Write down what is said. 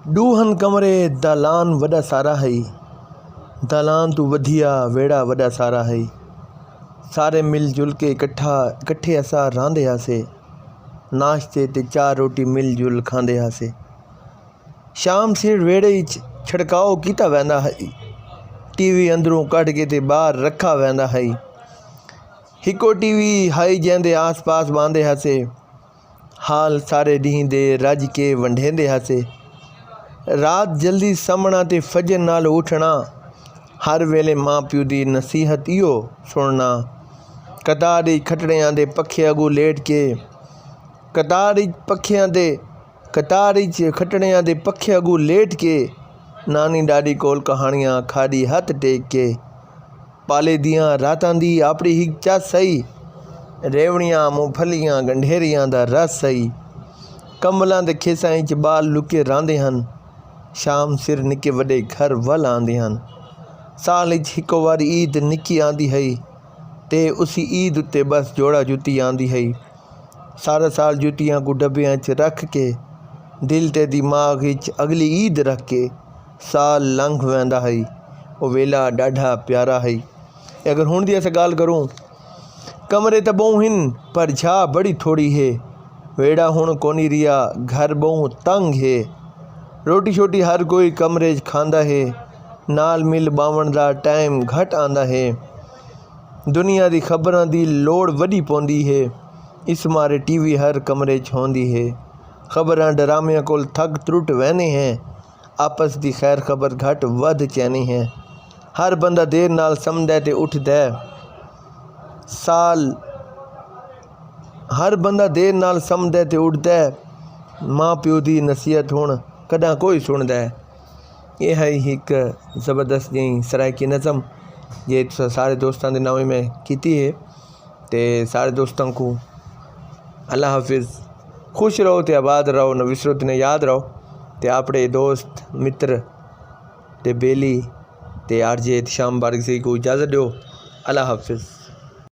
डूहन कमरे दालान वॾा सारा हई, दालान तू वधिया वेड़ा वॾा सारा हई। सारे मिल जुल के इकट्ठे असां रहंदे हुआसीं, नाश्ते ते चार रोटी मिल जुल खांदे हुआसीं। शाम सिर वेड़े छिड़काओ कीता वेंदा हई, टीवी अंदरों कढ के ते ॿाहिरि रखा वेंदा हई। हिको टीवी हई जंहिंदे आस पास बांधे हुआसीं, हाल सारे ॾींहं दे रज के वंढेंदे हुआसीं। रात जल्दी सम्हणा ते फजर नाल उठना, हर वेले माँ प्यू दी नसीहत इहो सुनना। कतार खटड़ियां दे पखे अगू लेट के, कतार खटड़ियां दे पखे अगू लेट के, नानी डाडी कोल कहानियां खाड़ी हथ टेक के। पाले दियां रातां दी आपड़ी हिक चस सही, रेवड़ियां मूंगफलियां गंढेरियां दा रस सही। कंबलां दे खेसां च बाल लुके रांदे हन, शाम सिर निके वॾे घर वल आंदे हन। साल हिको वारी ईद निकी आंदी हई, ते उसी ईद उत्ते बस जोड़ा जुती आंदी हई। सारा साल जुतियां को डब्बियां च रख के, दिल ते दिमाग विच अगली ईद रख के साल लंघ वेंदा हई। वो वेला ॾाढा प्यारा हई। अगर हुण दी असां ॻाल्हि करूं, कमरे त बहु हिन पर झा बड़ी थोड़ी है। वेड़ा हुण कोनी रिया, घर बहु तंग है। रोटी शोटी हर कोई कमरे च खांदा है, नाल मिल बावण दा टाइम घट आंदा है। दुनिया दी खबरां दी लोड़ वड्डी पौंदी है, इस मारे टीवी हर कमरे च होंदी है। खबरां डरामियां कोल थक त्रुट वहने हैं, आपस दी खैर खबर घट वध चैनी है। हर बंदा देर नाल समझदा ते उठदा, हर बंदा देर नाल समझदा ते उठदा। माँ प्यो दी नसीहत हुण कदा कोई सुनदा है। यह है एक ज़बरदस्त जी सराइकी नज़म जे तुसां सारे दोस्तां दे नाम में कीती है। ते सारे दोस्तों को अल्लाह हाफिज़, खुश रहो ते आबाद रहो, न विसरो ते न याद रहो। ते आपड़े दोस्त मित्र ते बेली ते आरजे शाम बारिक से को इजाज़त दो। अल्लाह हाफिज़।